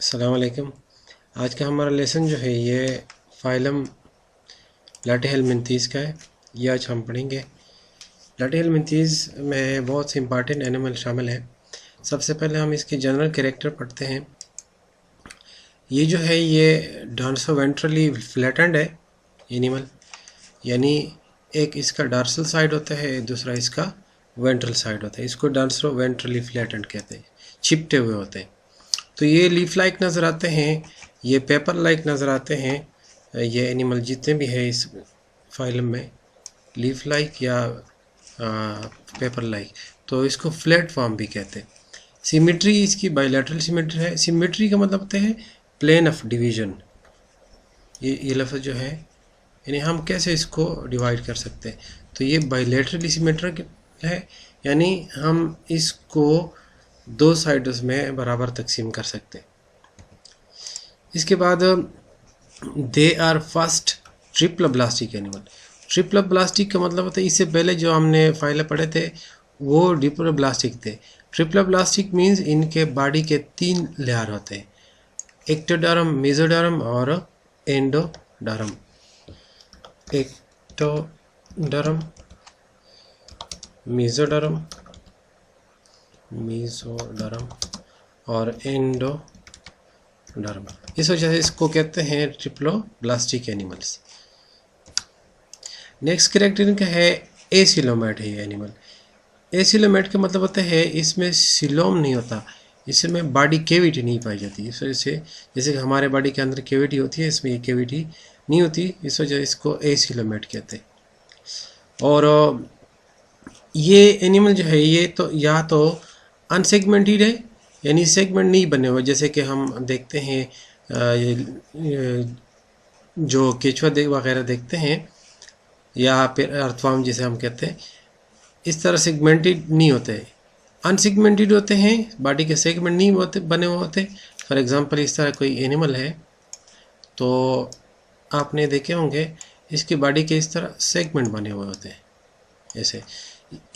अस्सलाम वालेकुम। आज का हमारा लेसन जो है ये फाइलम लाटीहेल्मिन्थीज़ का है। ये आज हम पढ़ेंगे। लाटीहेल्मिन्थीज़ में बहुत से इंपॉर्टेंट एनिमल शामिल हैं। सबसे पहले हम इसके जनरल कैरेक्टर पढ़ते हैं। ये जो है ये डॉर्सोवेंट्रली फ्लैटेंड है एनिमल, यानी एक इसका डॉर्सल साइड होता है, दूसरा इसका वेंट्रल साइड होता है। इसको डॉर्सोवेंट्रली फ्लैटेंड कहते हैं, चिपटे हुए होते हैं। तो ये लीफ लाइक नज़र आते हैं, ये पेपर लाइक नज़र आते हैं। ये एनिमल जितने भी है इस फाइलम में लीफ लाइक या पेपर लाइक, तो इसको फ्लैट फॉर्म भी कहते हैं। सिमेट्री इसकी बायलैटरल सिमेट्री है। सिमेट्री का मतलब होता है प्लेन ऑफ डिवीजन। ये लफ्ज़ जो है, यानी हम कैसे इसको डिवाइड कर सकते हैं, तो ये बायलैटरली सिमेट्रिक है, यानी हम इसको दो साइड्स में बराबर तकसीम कर सकते हैं। इसके बाद they are first triploblastic animal. Triploblastic का मतलब होता है, इससे पहले जो हमने फाइल पढ़े थे वो डिप्लोब्लास्टिक थे। ट्रिप्लोब्लास्टिक मीन्स इनके बॉडी के 3 लेयर होते हैं, एक्टोडर्म, मेसोडर्म और एंडोडर्म। एक्टोडर्म, मेसोडर्म और एंडोडर्म। इस वजह से इसको कहते हैं ट्रिप्लोब्लास्टिक एनिमल्स। नेक्स्ट कैरेक्टर इनका है एसिलोमेट है ये एनिमल। एसिलोमेट का मतलब होता है इसमें सिलोम नहीं होता, इसमें बॉडी कैविटी नहीं पाई जाती। इस वजह से जैसे कि हमारे बॉडी के अंदर कैविटी होती है, इसमें ये कैविटी नहीं होती, इस वजह से इसको एसिलोमेट कहते हैं। और ये एनिमल जो है ये तो या तो अनसेगमेंटेड है, यानी सेगमेंट नहीं बने हुए, जैसे कि हम देखते हैं जो केचुआ वगैरह देखते हैं, या फिर अर्थवर्म जिसे हम कहते हैं, इस तरह सेगमेंटेड नहीं होते, अनसेगमेंटेड होते हैं, बॉडी के सेगमेंट नहीं होते बने हुए होते। फॉर एग्जांपल इस तरह कोई एनिमल है तो आपने देखे होंगे इसकी बॉडी के इस तरह सेगमेंट बने हुए होते हैं। ऐसे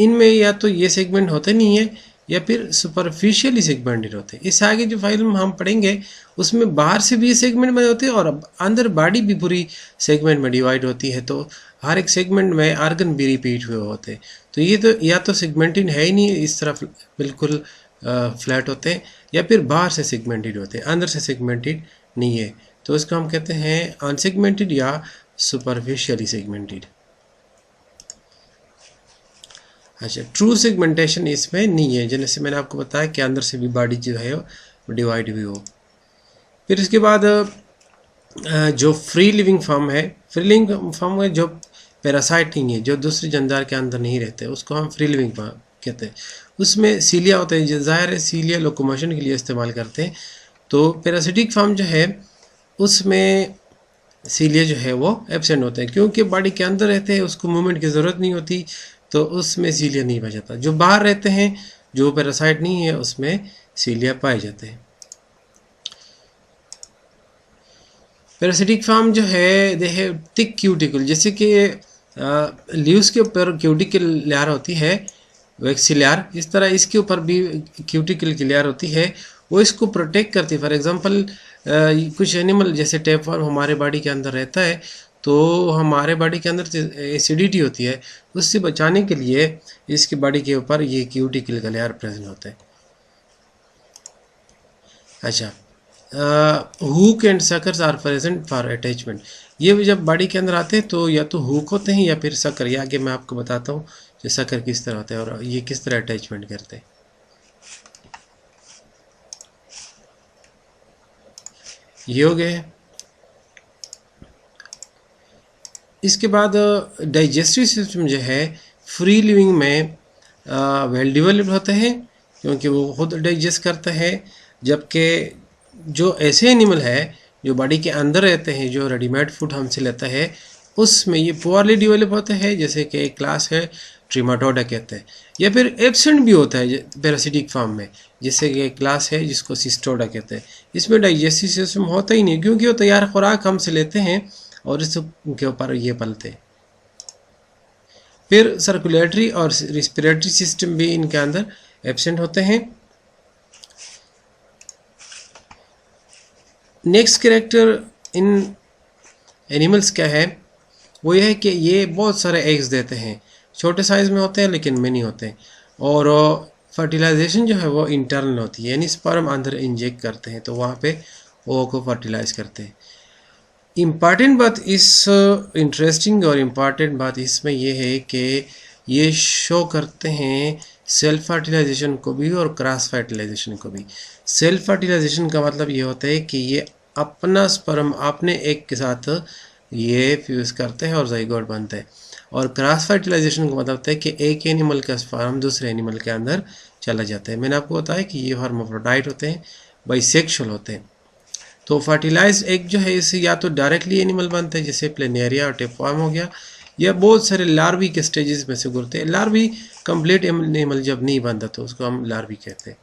इनमें या तो ये सेगमेंट होते नहीं है या फिर सुपरफिशियली सेगमेंटेड होते हैं। इससे आगे जो फाइल में हम पढ़ेंगे उसमें बाहर से भी सेगमेंट बने होते हैं और अंदर बॉडी भी पूरी सेगमेंट में डिवाइड होती है, तो हर एक सेगमेंट में आर्गन भी रिपीट हुए होते हैं। तो ये तो या तो सेगमेंटेड है ही नहीं, इस तरह बिल्कुल फ्लैट होते हैं, या फिर बाहर से सेगमेंटेड होते हैं, अंदर से सेगमेंटेड नहीं है, तो इसको हम कहते हैं अनसेगमेंटेड या सुपरफिशियली सेगमेंटेड। अच्छा, ट्रू सेगमेंटेशन इसमें नहीं है, जैसे मैंने आपको बताया कि अंदर से भी बॉडी जो है वो डिवाइड भी हो। फिर इसके बाद जो फ्री लिविंग फॉर्म है, फ्री लिविंग फॉर्म में जो पैरासाइट नहीं है, जो दूसरी जानदार के अंदर नहीं रहते, उसको हम फ्री लिविंग फॉर्म कहते हैं। उसमें सीलिया होते हैं, जो ज़ाहिर है सीलिया लोकोमोशन के लिए इस्तेमाल करते हैं। तो पैरासिटिक फॉर्म जो है उसमें सीलिया जो है वो एब्सेंट होते हैं, क्योंकि बॉडी के अंदर रहते हैं, उसको मूवमेंट की ज़रूरत नहीं होती, तो उसमें सीलिया नहीं पाया जाता। जो बाहर रहते हैं, जो पैरासाइट नहीं है, उसमें सीलिया पाए जाते हैं। पैरासिटिक फॉर्म जो है दे हैव थिक क्यूटिकल, जैसे कि लीव्स के ऊपर क्यूटिकल लेयर होती है, वैक्सी लेयर, इस तरह इसके ऊपर भी क्यूटिकल की लेयर होती है, वो इसको प्रोटेक्ट करती है। फॉर एग्जांपल कुछ एनिमल जैसे टेपवर्म हमारे बॉडी के अंदर रहता है, तो हमारे बॉडी के अंदर एसिडिटी होती है, उससे बचाने के लिए इसकी बॉडी के ऊपर ये क्यूटिकल का लेयर प्रेजेंट होता है। अच्छा, hook and suckers are present for attachment. ये जब बॉडी के अंदर आते हैं तो या तो हुक होते हैं या फिर सकर। ये आगे मैं आपको बताता हूँ कि सकर किस तरह होता है और ये किस तरह अटैचमेंट करते हैं। ये हो गए। इसके बाद डाइजेस्टिव सिस्टम जो है फ्री लिविंग में वेल डेवलप्ड होते हैं, क्योंकि वो खुद डाइजेस्ट करते हैं, जबकि जो ऐसे एनिमल है जो बॉडी के अंदर रहते हैं, जो रेडीमेड फूड हमसे लेता है, उसमें ये पुअरली डेवलप होते हैं, जैसे कि एक क्लास है ट्रिमाटोडा कहते हैं, या फिर एब्सेंट भी होता है पैरासिटिक फॉर्म में, जैसे कि एक क्लास है जिसको सिस्टोडा कहते हैं। इसमें डाइजेस्टिव सिस्टम होता ही नहीं, क्योंकि वो तैयार खुराक हमसे लेते हैं और इसके ऊपर ये पलते हैं। फिर सर्कुलेटरी और रिस्पिरेटरी सिस्टम भी इनके अंदर एब्सेंट होते हैं। नेक्स्ट कैरेक्टर इन एनिमल्स क्या है, वो ये है कि ये बहुत सारे एग्स देते हैं, छोटे साइज़ में होते हैं लेकिन मिनी होते हैं। और फर्टिलाइजेशन जो है वो इंटरनल होती है, यानी स्पर्म अंदर इंजेक्ट करते हैं तो वहाँ पे वो को फर्टिलाइज करते हैं। इम्पॉर्टेंट बात इस इंटरेस्टिंग और इम्पॉर्टेंट बात इसमें ये है कि ये शो करते हैं सेल्फ फर्टिलाइजेशन को भी और क्रॉस फर्टिलाइजेशन को भी। सेल्फ फर्टिलाइजेशन का मतलब ये होता है कि ये अपना स्पर्म अपने एग के साथ ये फ्यूज़ करते हैं और ज़ाइगोट बनते हैं। और क्रॉस फर्टिलाइजेशन का मतलब होता है कि एक एनिमल का स्पर्म दूसरे एनिमल के अंदर चला जाता है। मैंने आपको बताया कि ये हर्माफ्रोडाइट होते हैं, बाइसेक्सुअल होते हैं। तो फर्टिलाइज एग जो है इससे या तो डायरेक्टली एनिमल बनते हैं जैसे प्लेनेरिया और टेपवर्म हो गया, या बहुत सारे लार्वी के स्टेजेस में से गुजरते हैं। लार्वी कंप्लीट एनिमल जब नहीं बनता तो उसको हम लार्वी कहते हैं।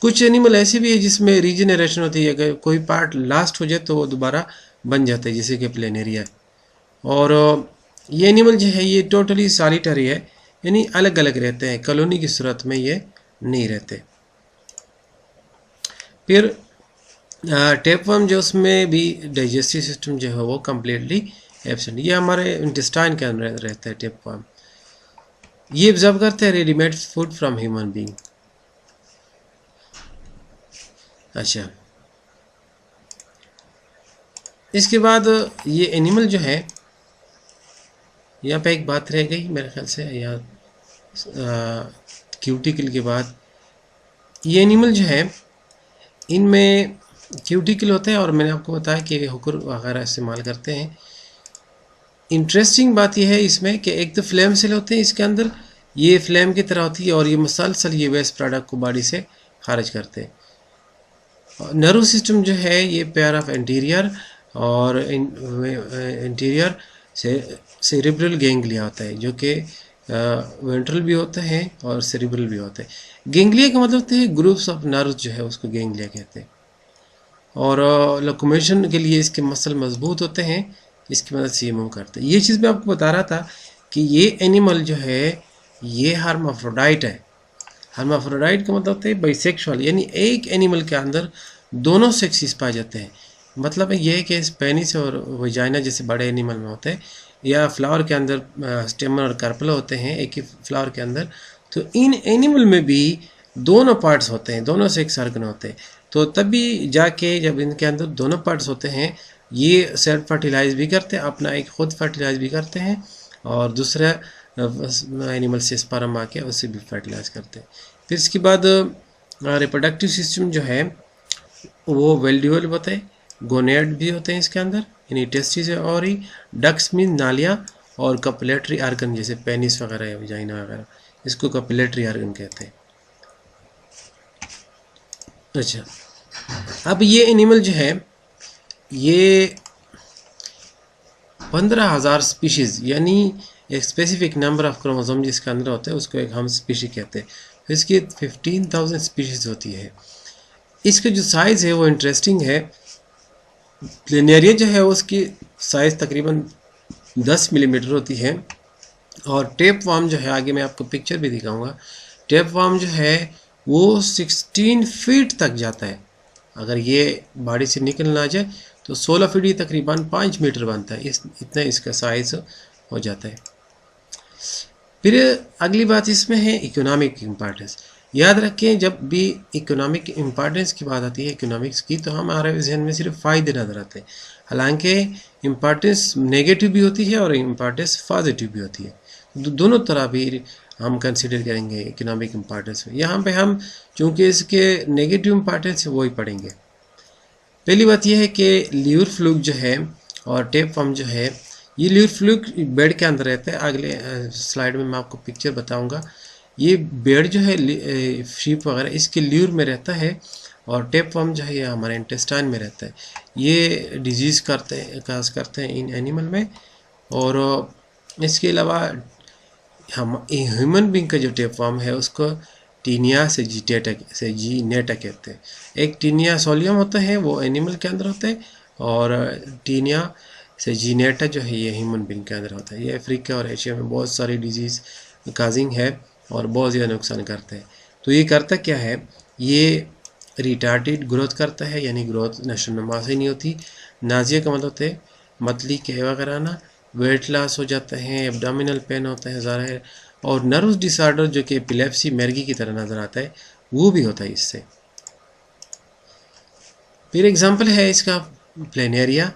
कुछ एनिमल ऐसे भी है जिसमें रीजनरेशन होती है, अगर कोई पार्ट लास्ट हो जाए तो वो दोबारा बन जाता है, जैसे कि प्लेनेरिया। और ये एनिमल जो है ये टोटली सॉलिटरी है, यानी अलग अलग रहते हैं, कॉलोनी की सूरत में ये नहीं रहते। फिर टेपवर्म जो उसमें भी डाइजेस्टिव सिस्टम जो है वो कम्प्लीटली एब्सेंट, ये हमारे इंटेस्टाइन के अंदर रहता है टेपवर्म। ये ऑब्जर्व करते हैं readymade food from human being. अच्छा, इसके बाद ये एनिमल जो है, यहाँ पे एक बात रह गई मेरे ख्याल से, या क्यूटिकल के बाद ये एनिमल जो है इनमें क्यूटिकल होते हैं और मैंने आपको बताया कि हुक्र वगैरह इस्तेमाल करते हैं। इंटरेस्टिंग बात यह है इसमें कि एक तो फ्लेम सेल होते हैं इसके अंदर, ये फ्लेम की तरह होती है और ये मुसलसल ये वेस्ट प्रोडक्ट को बॉडी से खारिज करते हैं। नर्व सिस्टम जो है ये पेयर ऑफ एंटीरियर और इंटीरियर से सेरिब्रल गैंग्लिया होता है, जो कि वेंट्रल भी होता है और सेरिब्रल भी होता है। गैंग्लिया का मतलब होता है ग्रुप्स ऑफ नर्व जो है उसको गैंग्लिया कहते हैं। और लोकोमोशन के लिए इसके मसल मजबूत होते हैं, इसकी मदद से ये मूव करते हैं। ये चीज़ मैं आपको बता रहा था कि ये एनिमल जो है ये हर्माफ्रोडाइट है। हर्माफ्रोडाइट का मतलब होता है बाइसेक्सुअल, यानी एक एनिमल के अंदर दोनों सेक्सेस पाए जाते हैं। मतलब ये है कि पेनिस और वजाइना जैसे बड़े एनिमल में होते हैं, या फ्लावर के अंदर स्टेमन और कार्पेल होते हैं एक ही फ्लावर के अंदर, तो इन एनिमल में भी दोनों पार्ट्स होते हैं, दोनों सेक्स ऑर्गन होते हैं। तो तभी जाके जब इनके अंदर दोनों पार्ट्स होते हैं ये सेल्फ फर्टिलाइज भी करते हैं, अपना एक खुद फर्टिलाइज भी करते हैं और दूसरा एनिमल से स्पर्म आके उससे भी फर्टिलाइज करते हैं। फिर इसके बाद रिप्रोडक्टिव सिस्टम जो है वो वेल डेवलप होता है, गोनेड भी होते हैं इसके अंदर, यानी टेस्टिस और ही डक्स मीन नालियाँ, और कपिलेटरी आर्गन जैसे पेनिस वगैरह या वजाइना वगैरह, इसको कपिलेटरी आर्गन कहते हैं। अच्छा, अब ये एनिमल जो है ये 15,000 स्पीशीज़, यानी एक स्पेसिफिक नंबर ऑफ क्रोमोसोम जिसके अंदर होते हैं उसको एक हम स्पीशीज कहते हैं। तो इसकी 15,000 स्पीशीज़ होती है। इसका जो साइज़ है वो इंटरेस्टिंग है। प्लेनेरिया जो है उसकी साइज़ तकरीबन 10 मिलीमीटर होती है, और टेप वार्म जो है, आगे मैं आपको पिक्चर भी दिखाऊंगा, टेप वार्म जो है वो 16 फीट तक जाता है। अगर ये बॉडी से निकल ना जाए तो 16 फीट ही तकरीबन 5 मीटर बनता है, इतना इसका साइज़ हो जाता है। फिर अगली बात इसमें है इकोनॉमिक इम्पोर्टेंस। याद रखें जब भी इकोनॉमिक इम्पोर्टेंस की बात आती है इकोनॉमिक्स की, तो हमारे जहन में सिर्फ फ़ायदे नज़र आते हैं। हालांकि इम्पोर्टेंस नेगेटिव भी होती है और इम्पोर्टेंस पॉजिटिव भी होती है, दोनों तरह भी हम कंसिडर करेंगे इकोनॉमिक इम्पोर्टेंस में। यहाँ पे हम चूँकि इसके नेगेटिव इम्पोर्टेंस है वही पढ़ेंगे। पहली बात यह है कि लीवर फ्लूक जो है और टेप वर्म जो है, ये लीवर फ्लूक बेड के अंदर रहता है। अगले स्लाइड में मैं आपको पिक्चर बताऊंगा। ये बेड जो है शीप वगैरह इसके लीवर में रहता है, और टेप वर्म जो है ये हमारे इंटेस्टाइन में रहता है। ये डिजीज़ काज करते हैं इन एनिमल में। और इसके अलावा हम ह्यूमन बींग का जो टेप वर्म है उसको टीनिया से जीनेटा कहते हैं। एक टीनिया सोलियम होता है वो एनिमल के अंदर होता है, और टीनिया से जीनेटा जो है ये ह्यूमन बींग के अंदर होता है। ये अफ्रीका और एशिया में बहुत सारी डिजीज़ काजिंग है और बहुत ज़्यादा नुकसान करते हैं। तो ये करता क्या है, ये रिटार्डेड ग्रोथ करता है, यानी ग्रोथ नशोनुमा से नहीं होती। नाजिया का मतलब होता है मतली कहवा कराना, वेट लॉस हो जाता है, एब्डोमिनल पेन होता है ज़ाहिर, और नर्व्स डिसऑर्डर जो कि एपिलेप्सी मिर्गी की तरह नज़र आता है वो भी होता है इससे। फिर एग्जांपल है इसका प्लेनेरिया,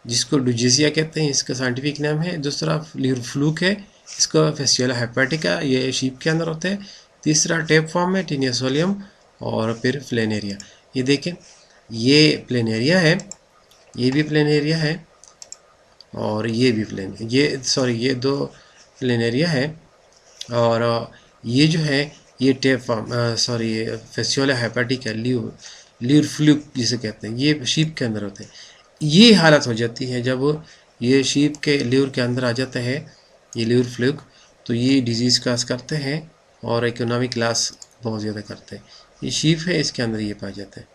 जिसको डुजिसिया कहते हैं, इसका साइंटिफिक नाम है। दूसरा लीवर फ्लूक है, इसका फेसियोला हेपेटिका, ये शीप के अंदर होता है। तीसरा टेप फॉर्म है, टीनिया सोलियम, और फिर प्लेनेरिया। ये देखें, ये प्लेनेरिया है, ये भी प्लेनेरिया है, और ये भी ये दो प्लेनेरिया है। और ये जो है ये टेप फॉर्म ये फेसियोला हेपेटिका, लीवर फ्लूक जिसे कहते हैं, ये शीप के अंदर होते हैं। ये हालत हो जाती है जब ये शीप के लीवर के अंदर आ जाता है ये लीवर फ्लूक, तो ये डिजीज़ काज करते हैं और इकोनॉमिक लॉस बहुत ज़्यादा करते हैं। ये शीप है, इसके अंदर ये पाया जाता है।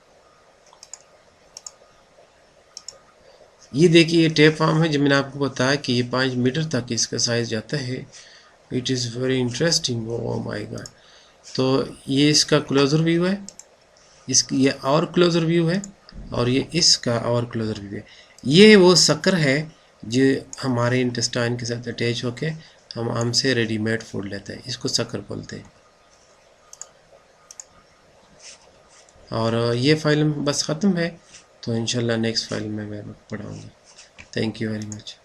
ये देखिए, ये टेप फॉर्म है जो मैंने आपको बताया कि ये 5 मीटर तक इसका साइज़ जाता है। It is very interesting, oh my God. तो ये इसका क्लोजर व्यू है, ये और क्लोजर व्यू है, और ये इसका और क्लोजर व्यू है। ये वो शक्कर है जो हमारे इंटेस्टाइन के साथ अटैच होके हम हमसे रेडीमेड फूड लेते हैं, इसको शक्कर बोलते हैं। और ये फाइल बस ख़त्म है, तो इंशाल्लाह नेक्स्ट फाइल में मैं पढ़ाऊँगा। Thank you very much.